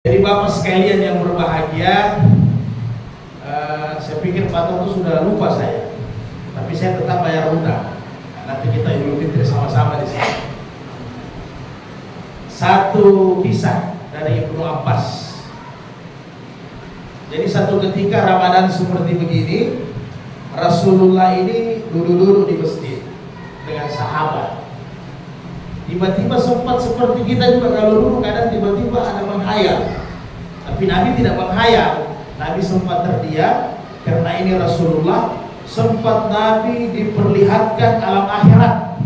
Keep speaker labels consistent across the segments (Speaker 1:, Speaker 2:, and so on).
Speaker 1: Jadi Bapak sekalian yang berbahagia, saya pikir Pak Toto sudah lupa saya, tapi saya tetap bayar hutang. Nanti kita Idul Fitri sama-sama di sini. Satu kisah dari Ibnu Abbas. Jadi satu ketika Ramadan seperti begini, Rasulullah ini duduk-duduk di masjid dengan sahabat. Tiba-tiba sempat seperti kita juga kalau dulu kadang tiba-tiba ada menghayal. Tapi Nabi tidak menghayal. Nabi sempat terdiam karena ini Rasulullah. Sempat Nabi diperlihatkan alam akhirat.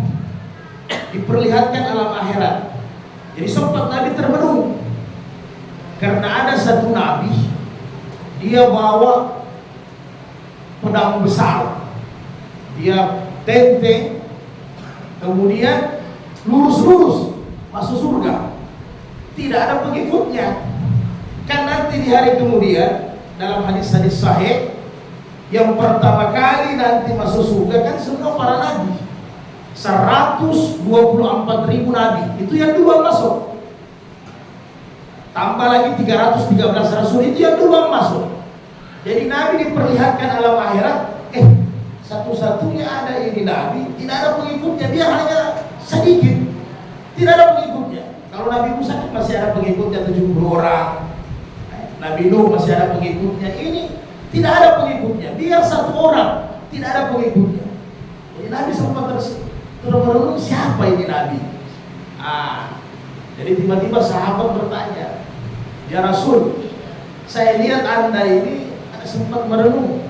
Speaker 1: Diperlihatkan alam akhirat. Jadi sempat Nabi termenung. Karena ada satu Nabi, dia bawa pedang besar. Dia tenteng, kemudian lurus-lurus masuk surga, tidak ada pengikutnya. Kan nanti di hari kemudian dalam hadis-hadis sahih, yang pertama kali nanti masuk surga kan semua para nabi, 124.000 nabi, itu yang duluan masuk. Tambah lagi 313 rasul, itu yang duluan masuk. Jadi Nabi diperlihatkan alam akhirat, satu-satunya ada ini Nabi, tidak ada pengikutnya, dia hanya sedikit, tidak ada pengikutnya. Kalau Nabi Musa kan masih ada pengikutnya 70 orang, Nabi Nuh masih ada pengikutnya, ini tidak ada pengikutnya, dia satu orang, tidak ada pengikutnya. Jadi Nabi sempat termenung, siapa ini Nabi? Jadi tiba-tiba sahabat bertanya, ya Rasul, saya lihat Anda ini sempat merenung,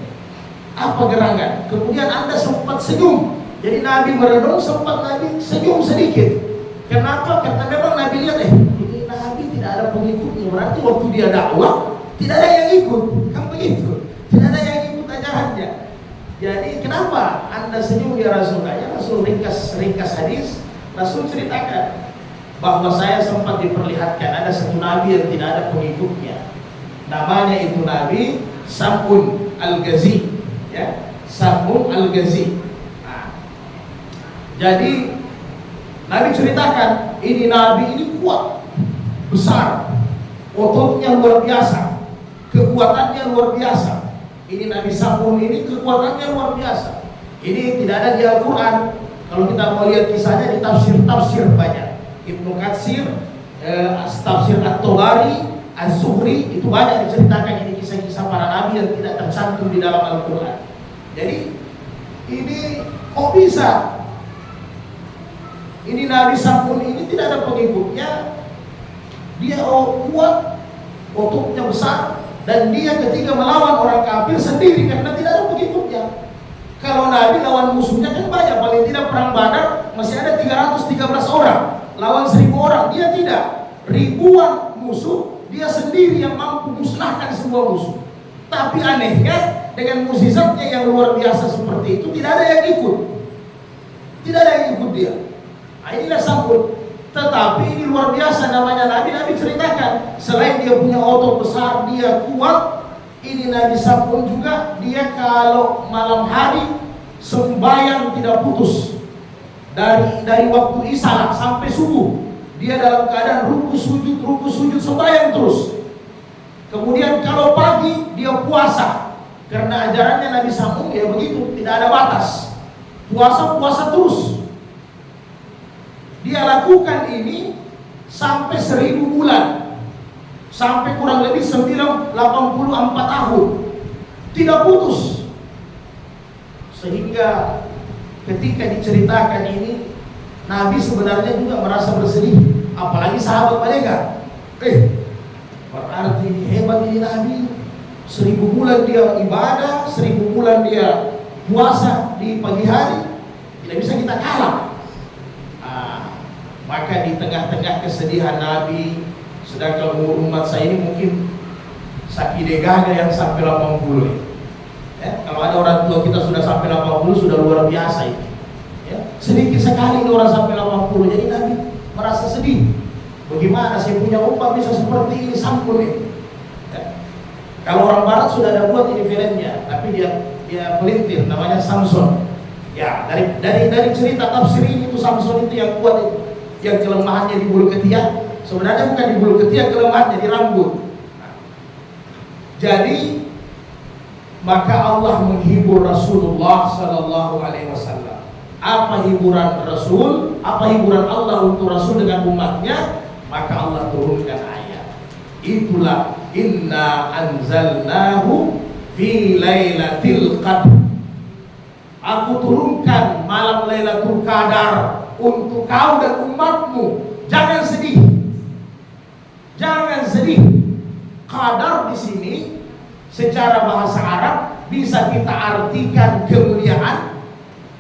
Speaker 1: apa gerangan? Kemudian Anda sempat senyum. Jadi Nabi merenung, sempat Nabi senyum sedikit. Kenapa? Karena memang Nabi lihat, ini Nabi tidak ada pengikutnya. Berarti waktu dia dakwah, tidak ada yang ikut. Kan begitu? Tidak ada yang ikut ajarannya. Jadi kenapa Anda senyum ya Rasul? Ya Rasul ringkas hadis. Rasul ceritakan bahwa saya sempat diperlihatkan ada satu Nabi yang tidak ada pengikutnya. Namanya itu Nabi Sam'un Al-Ghazi. Ya, Sam'un Al-Ghazi. Jadi Nabi ceritakan, ini Nabi ini kuat, besar, ototnya luar biasa, kekuatannya luar biasa. Ini Nabi Sam'un ini kekuatannya luar biasa. Ini tidak ada di Al-Quran. Kalau kita mau lihat kisahnya di tafsir-tafsir banyak. Ibnu Katsir, tafsir At-Tabari, Az-Zuhri, itu banyak diceritakan ini kisah-kisah para nabi yang tidak tercantum di dalam Al-Quran. Jadi ini kok bisa? Ini Nabi Sam'un ini tidak ada pengikutnya. Dia kuat, ototnya besar, dan dia ketika melawan orang kafir sendiri karena tidak ada pengikutnya. Kalau Nabi lawan musuhnya kan banyak, paling tidak perang Badar masih ada 313 orang, lawan 1000 orang, dia tidak. Ribuan musuh, dia sendiri yang mampu musnahkan semua musuh. Tapi anehnya dengan mukjizatnya yang luar biasa seperti itu tidak ada yang ikut. Tidak ada yang ikut dia. Inilah Sam'un. Tetapi ini luar biasa namanya Nabi. Nabi ceritakan selain dia punya otot besar, dia kuat. Ini Nabi Sam'un juga, dia kalau malam hari sembahyang tidak putus dari waktu isya sampai subuh. Dia dalam keadaan ruku sujud sembahyang terus. Kemudian kalau pagi dia puasa. Karena ajarannya Nabi Sam'un ya begitu, tidak ada batas. Puasa terus. Dia lakukan ini sampai 1000 bulan, sampai kurang lebih 84 tahun, tidak putus. Sehingga ketika diceritakan ini, Nabi sebenarnya juga merasa bersedih, apalagi sahabat mereka. Berarti ini hebat ini Nabi. 1000 bulan dia ibadah, 1000 bulan dia puasa di pagi hari, tidak bisa kita kalah. Maka di tengah-tengah kesedihan Nabi, sedangkan umur umat saya ini mungkin sakidegahnya yang sampai 80 ya. Kalau ada orang tua kita sudah sampai 80 sudah luar biasa itu ya. Sedikit sekali ini orang sampai 80. Jadi Nabi merasa sedih, bagaimana saya punya umat bisa seperti ini, Sam'un ini ya. Kalau orang barat sudah ada buat ini filmnya, tapi dia pelintir namanya Samson ya. Dari cerita tafsir ini itu Samson itu yang kuat itu, yang kelemahannya di bulu ketiak Sebenarnya bukan di bulu ketiak, kelemahannya di rambut. Jadi maka Allah menghibur Rasulullah Sallallahu Alaihi Wasallam. Apa hiburan Rasul? Apa hiburan Allah untuk Rasul dengan umatnya? Maka Allah turunkan ayat. Itulah inna anzalnahu fi lailatul qadr. Aku turunkan malam Lailatul Qadar untuk kau dan umatmu. Jangan sedih. Jangan sedih. Qadar di sini secara bahasa Arab bisa kita artikan kemuliaan.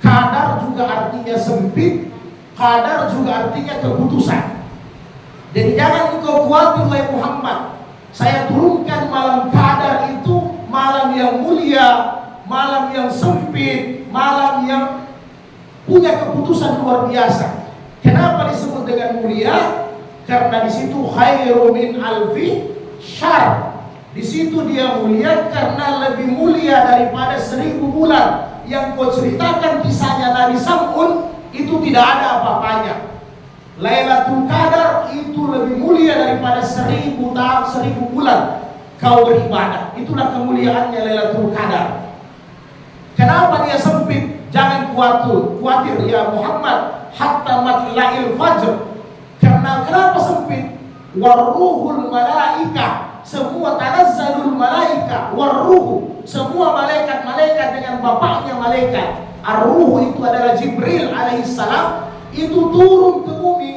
Speaker 1: Qadar juga artinya sempit. Qadar juga artinya keputusan. Jadi jangan engkau khawatir wahai Muhammad. Saya turunkan malam Qadar itu malam yang mulia, malam yang sempit, malam yang punya keputusan luar biasa. Kenapa disebut dengan mulia? Karena di situ khairu min alfi syahr. Di situ dia mulia karena lebih mulia daripada 1000 bulan. Yang kau ceritakan kisahnya Nabi Sam'un itu tidak ada apa-apanya. Lailatul Qadar itu lebih mulia daripada 1000 tahun, 1000 bulan kau beribadah. Itulah kemuliaannya Lailatul Qadar. Kenapa dia sempit? Jangan khawatir ya Muhammad, hatta matla'il fajr. Karena kenapa sempit? Waruhul malaika, semua tanazzalul malaika, waruhu, semua malaikat-malaikat dengan bapaknya malaikat. Ar-ruhu itu adalah Jibril alaihissalam, itu turun ke bumi.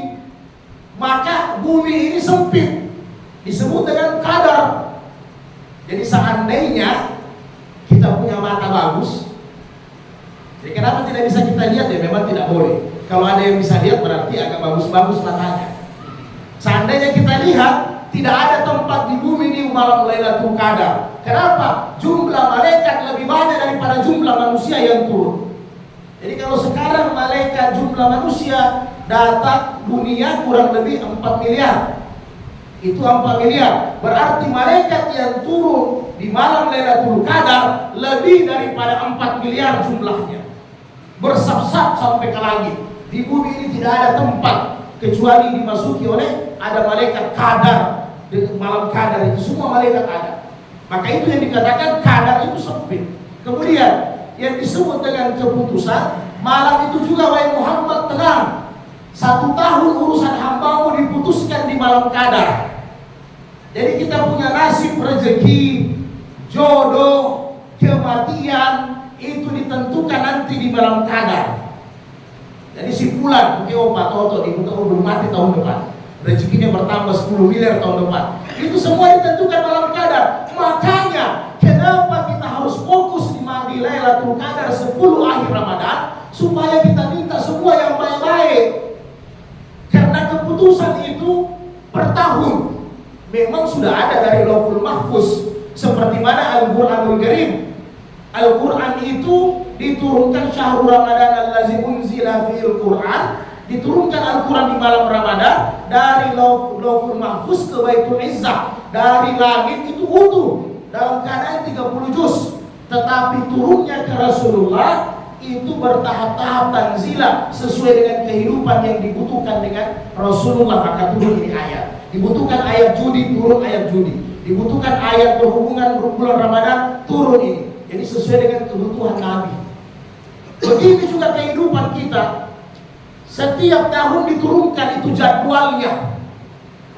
Speaker 1: Maka bumi ini sempit, disebut dengan qadar. Jadi seandainya kita punya mata bagus, jadi kenapa tidak bisa kita lihat? Ya memang tidak boleh. Kalau ada yang bisa lihat berarti agak bagus-bagus matanya. Seandainya kita lihat, tidak ada tempat di bumi ini malam Lailatul Qadar. Kenapa? Jumlah malaikat lebih banyak daripada jumlah manusia yang turun. Jadi kalau sekarang malaikat jumlah manusia datang dunia kurang lebih 4 miliar. Itu 4 miliar. Berarti malaikat yang turun di malam Lailatul Qadar lebih daripada 4 miliar jumlahnya. Bersap-sap sampai ke langit. Di bumi ini tidak ada tempat kecuali dimasuki oleh ada malaikat qadar. Di malam qadar itu semua malaikat ada. Maka itu yang dikatakan qadar itu sempit. Kemudian yang disebut dengan keputusan, malam itu juga wahai Muhammad tenang. 1 tahun urusan hambamu diputuskan di malam qadar. Jadi kita punya nasib, rezeki, jodoh, kematian itu ditentukan nanti di malam qadar. Jadi si Fulan, mungkin Pak Toto belum mati tahun depan, rezekinya bertambah 10 miliar tahun depan. Itu semua ditentukan malam qadar. Makanya kenapa kita harus fokus di Lailatul Qadar 10 akhir Ramadan, supaya kita minta semua yang baik-baik. Karena keputusan itu per tahun memang sudah ada dari Lauhul Mahfuz. Seperti mana Al-Qur'anul Karim. Al-Quran itu diturunkan syahrul Ramadan allazi unzila fil Quran, diturunkan Al-Quran di malam Ramadan dari Lauhul Mahfuz ke Baitul Izzah, dari langit itu utuh dalam keadaan 30 juz. Tetapi turunnya ke Rasulullah itu bertahap-tahap tanzila sesuai dengan kehidupan yang dibutuhkan dengan Rasulullah. Maka turun ini ayat. Dibutuhkan ayat judi, turun ayat judi. Dibutuhkan ayat berhubungan bulan Ramadan, turun ini. Jadi sesuai dengan kebutuhan Nabi. Begitu juga kehidupan kita. Setiap tahun diturunkan itu jadwalnya.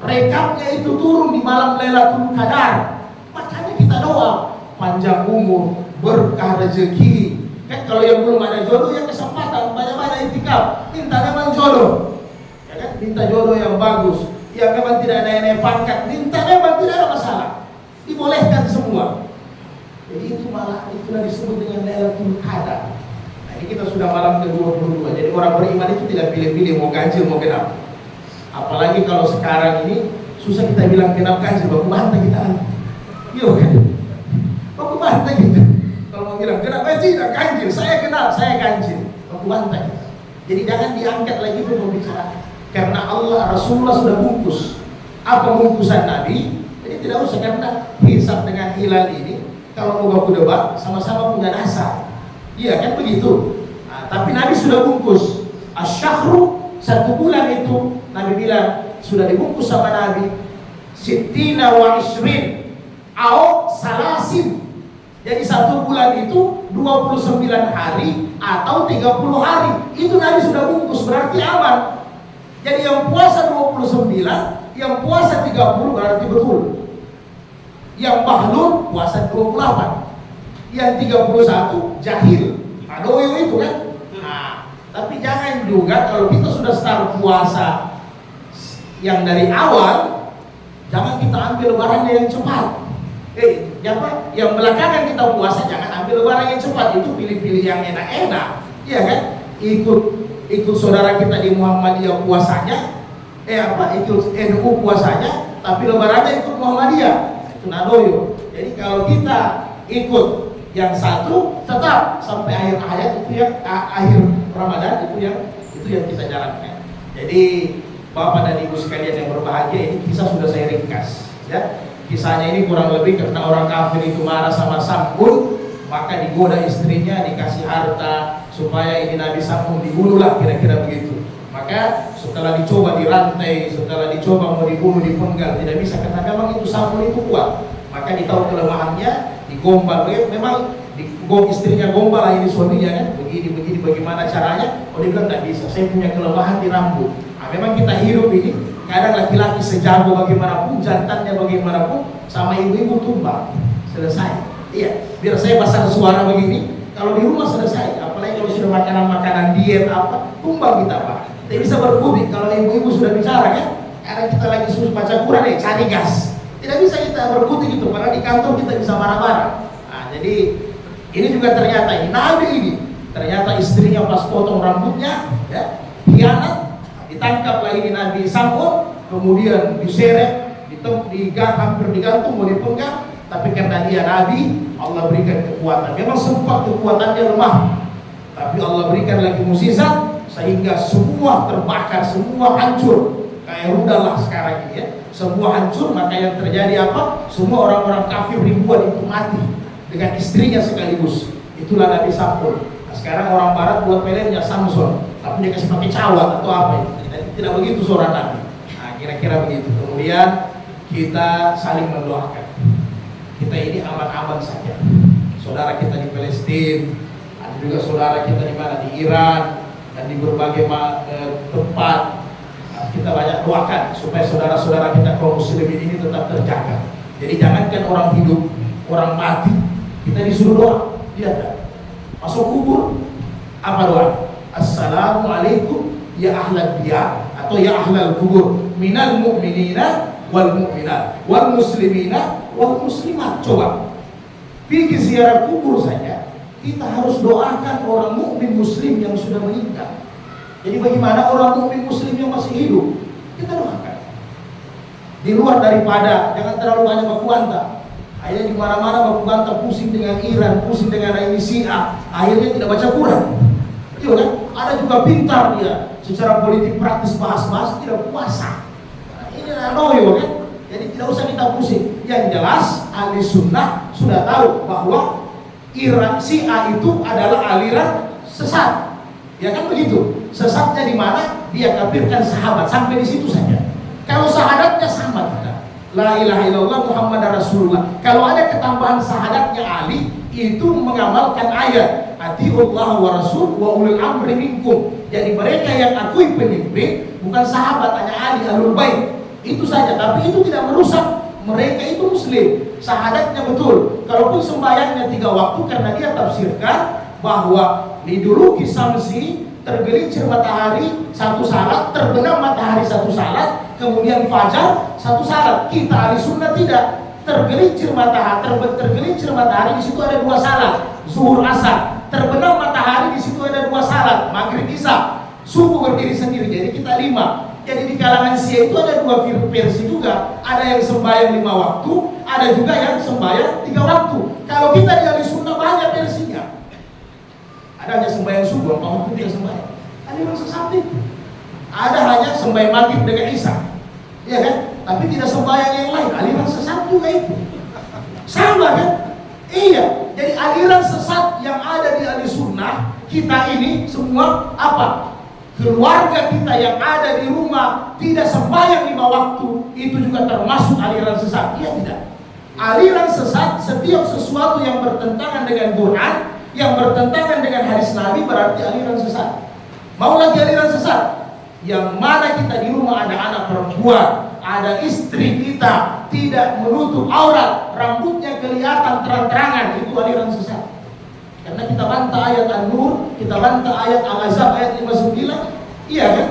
Speaker 1: Rekapnya itu turun di malam Lailatul Qadar. Makanya kita doa panjang umur, berkah rezeki. Kan kalau yang belum ada jodoh, ya kesempatan banyak-banyak itikaf. Minta memang jodoh. Ya kan? Minta jodoh yang bagus. Ya memang tidak ada yang pangkat. Minta memang tidak ada masalah. Dibolehkan semua. Jadi itu malah itulah disebut dengan Lailatul Qadar. Nah, ini kita sudah malam ke-22. Jadi orang beriman itu tidak pilih-pilih mau ganjil mau genap. Apalagi kalau sekarang ini susah kita bilang genap ganjil, baku bantah kita lagi. Iya kan? Baku bantah kita. Kalau mau bilang genap ganjil, saya genap, saya ganjil. Baku bantah kita. Jadi jangan diangkat lagi itu pembicaraan. Karena Allah Rasulullah sudah bungkus. Apa bungkusan Nabi? Jadi tidak usah karena hisab dengan hilal ini. Kalau mau baku debat, sama-sama punya dasar. Iya kan begitu. Nah, tapi Nabi sudah bungkus. Asyahru, 1 bulan itu Nabi bilang sudah dibungkus sama Nabi sittina wa isrin au salasin. Jadi 1 bulan itu 29 hari atau 30 hari. Itu Nabi sudah bungkus, berarti aman. Jadi yang puasa 29, yang puasa 30 berarti betul. Yang mahlum puasa 28. Yang 31 jahil. Adoyo itu kan. Nah, tapi jangan juga kalau kita sudah start puasa yang dari awal, jangan kita ambil lebarannya yang cepat. Yang belakangan kita puasa jangan ambil lebaran yang cepat, itu pilih-pilih yang enak-enak, iya kan? Ikut saudara kita di Muhammadiyah puasanya, ikut NU puasanya, tapi lebarannya ikut Muhammadiyah, itu nadoyo. Jadi kalau kita ikut yang satu, tetap sampai akhir hayat itu yang akhir Ramadan itu yang kita jalankan. Jadi Bapak dan Ibu sekalian yang berbahagia, ini kisah sudah saya ringkas, ya. Kisahnya ini kurang lebih karena orang kafir itu marah sama Sam'un, maka digoda istrinya, dikasih harta supaya ini Nabi Sam'un dibunuhlah, kira-kira begitu. Maka setelah dicoba dirantai, setelah dicoba mau dibunuh, dipenggal, tidak bisa karena memang itu Sam'un itu kuat. Maka ditahu kelemahannya, digombal. Memang istrinya gombal lah ini suaminya kan, begini bagaimana caranya? Oh dia bilang tidak bisa, saya punya kelemahan di rambut. Nah, memang kita hidup ini kadang laki-laki sejago bagaimanapun, jantannya bagaimanapun, sama ibu-ibu tumbang, selesai. Iya, biar saya pasang suara begini, kalau di rumah selesai. Apalagi kalau sudah makanan diet apa, tumbang kita Pak. Tidak bisa berkutik kalau ibu-ibu sudah bicara kan. Karena kita lagi suruh baca Quran cari gas. Tidak bisa kita berkutik itu, karena di kantor kita bisa marah-marah. Nah, jadi ini juga ternyata ini Nabi ini, ternyata istrinya pas potong rambutnya, ya, hianat. Ditangkaplah ini Nabi Sam'un, kemudian diseret, hampir digantung, mau dipenggal, tapi karena dia Nabi, Allah berikan kekuatan. Memang sempat kekuatannya lemah, tapi Allah berikan lagi mukjizat sehingga semua terbakar, semua hancur. Kayak rudal lah sekarang ini ya, semua hancur. Maka yang terjadi apa? Semua orang-orang kafir ribuan itu mati dengan istrinya sekaligus. Itulah Nabi Sam'un. Nah, sekarang orang Barat buat filmnya Samson, tapi dia kasih pakai cawat atau apa itu. Tidak begitu seorang Nabi. Nah, kira-kira begitu. Kemudian kita saling mendoakan. Kita ini aman-aman saja. Saudara kita di Palestina, ada juga saudara kita di mana, di Iran dan di berbagai tempat. Nah, kita banyak doakan supaya saudara-saudara kita kaum muslimin ini tetap terjaga. Jadi jangankan orang hidup, orang mati, kita disuruh doa. Lihat, masuk kubur, apa doa? Assalamualaikum ya ahlal diyar atau ya ahlal kubur minal mu'minina wal mu'minat wal muslimina wal muslimat. Coba pergi ziarah kubur saja, kita harus doakan orang mukmin muslim yang sudah meninggal. Jadi bagaimana orang mukmin muslim yang masih hidup, kita doakan. Di luar daripada jangan terlalu banyak baku hantam. Akhirnya di mana-mana baku hantam, pusing dengan Iran, pusing dengan ini Syiah, akhirnya tidak baca Quran. Iya kan? Ada juga pintar dia secara politik praktis bahas-bahas tidak puasa. Nah, ini anoyo kan? Jadi tidak usah kita pusing. Yang jelas ahli sunnah sudah tahu bahwa Iran Syiah itu adalah aliran sesat. Ya kan begitu? Sesatnya di mana? Dia kafirkan sahabat, sampai di situ saja. Kalau sahadatnya sama kita. La ilaha illallah Muhammad Rasulullah. Kalau ada ketambahan sahadatnya Ali, itu mengamalkan ayat atiullah wa rasul wa ulul amri minkum. Jadi mereka yang akui pemimpin bukan sahabat, hanya Ali ahlul bait. Itu saja, tapi itu tidak merusak mereka itu muslim. Sahadatnya betul. Kalaupun sembahyangnya 3 waktu, karena dia tafsirkan bahwa liduluki samsi, tergelincir matahari 1 salat, terbenam matahari 1 salat, kemudian fajar 1 salat. Kita ahli sunnah tidak. Tergelincir matahari di situ ada 2 salat, zuhur asar. Terbenam matahari di situ ada 2 salat, maghrib isya. Subuh berdiri sendiri, jadi kita 5. Jadi di kalangan Syiah itu ada 2 versi juga. Ada yang sembahyang 5 waktu, ada juga yang sembahyang 3 waktu. Kalau kita di ahli sunnah banyak versinya. Ada hanya sembahyang subuh, 4 waktu dia sembahyang. Ada yang sesat itu. Ada hanya sembahyang maghrib dengan isya, ya kan? Tapi tidak sembahyang yang lain. Aliran sesat juga itu. Sama kan? Iya. Jadi aliran sesat yang ada di ahli sunnah kita ini semua apa? keluarga kita yang ada di rumah tidak sembahyang 5 waktu, itu juga termasuk aliran sesat. Iya tidak? Aliran sesat setiap sesuatu yang bertentangan dengan Quran, yang bertentangan dengan hadis Nabi berarti aliran sesat. Mau lagi aliran sesat? Yang mana kita di rumah ada anak perempuan, ada istri kita tidak menutup aurat, rambutnya kelihatan terang-terangan, itu aliran sesat. Karena kita bantah ayat An-Nur, kita bantah ayat Al-Ahzab ayat 59. Iya kan?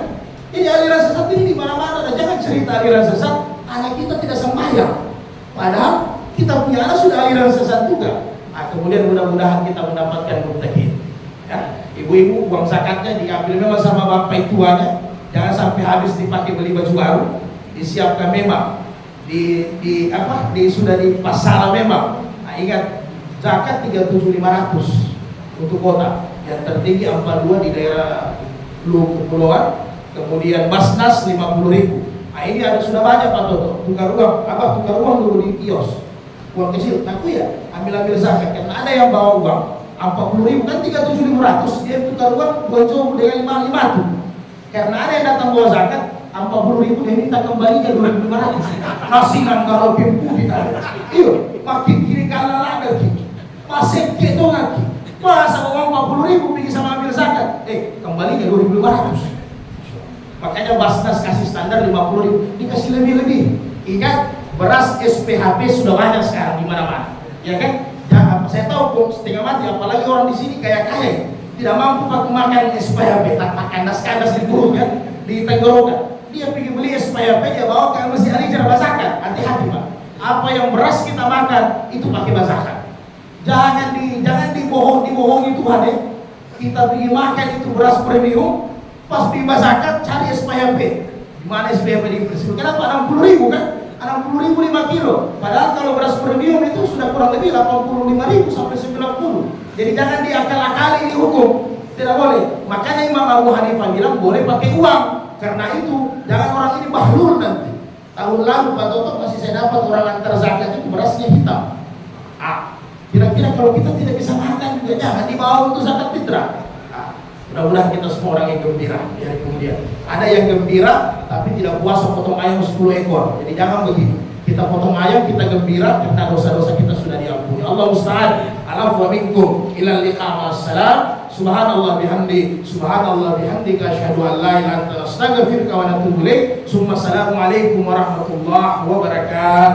Speaker 1: Ini aliran sesat ini di mana-mana. Dan jangan cerita aliran sesat, anak kita tidak sembahyang. Padahal kita punya anak sudah aliran sesat juga. Nah, kemudian mudah-mudahan kita mendapatkan muttaqin. Ya, ibu-ibu uang zakatnya diambil memang sama bapak tuanya. Jangan sampai habis dipakai beli baju baru. Disiapkan memang sudah di pasaran memang. Nah, ingat zakat 37.500 untuk kota, yang tertinggi 42 di daerah kepulauan, kemudian Basnas 50.000. Nah, ini ada sudah banyak Pak Toto, tukar uang dulu di kios, uang kecil, aku ya ambil zakat, karena ada yang bawa uang 40.000 kan 37.500, dia tukar uang bonjol dengan 5 tuh, karena ada yang datang bawa zakat 40.000 dia minta kembali ke 2.500, masih nanggaro pimpu kita, iyo makin kiri kanan lagi. Masih gitu lagi, masa uang 40.000 pergi sama ambil zakat, kembali ke 2.500. Makanya Basnas kasih standar 50.000, dikasih lebih-lebih. Ingat, beras SPHP sudah banyak sekarang di mana-mana, ya kan? Jangan, saya tahu kok setengah mati, apalagi orang di sini kaya-kaya tidak mampu pakai makan SPHP, tak makan kandas di perut kan, di tenggorokan. Dia pergi beli SPHP, dia bawa ke masjid Ali cara zakat. Hati-hati Pak, apa yang beras kita makan itu pakai zakat. Jangan dibohongi Tuhan ya. Kita pergi makan itu beras premium, pas pergi zakat cari SPHP. Di mana SPHP di kenapa 60.000 kan? 60.000 5 kilo. Padahal kalau beras premium itu sudah kurang lebih 85.000 sampai 90. Jadi jangan diakal-akali ini hukum. Tidak boleh. Makanya Imam Abu Hanifah bilang boleh pakai uang. Karena itu jangan orang ini bahlul nanti. Tahun lalu Pak Toto masih saya dapat orang antar zakat itu berasnya hitam. Kira-kira kalau kita tidak bisa makan juga jangan dibawa untuk zakat fitrah. Mudah-mudahan kita semua orang yang gembira. Ya, kemudian ada yang gembira tapi tidak puasa potong ayam 10 ekor. Jadi jangan begitu. Kita potong ayam, kita gembira karena dosa-dosa kita sudah diampuni. Allah musta'an. Alafu wa minkum ilal liqa ma'assalam. Subhanallah bihamdika asyhadu an la ilaha illa anta astaghfiruka wa atubu ilaik. Assalamualaikum warahmatullahi wabarakatuh.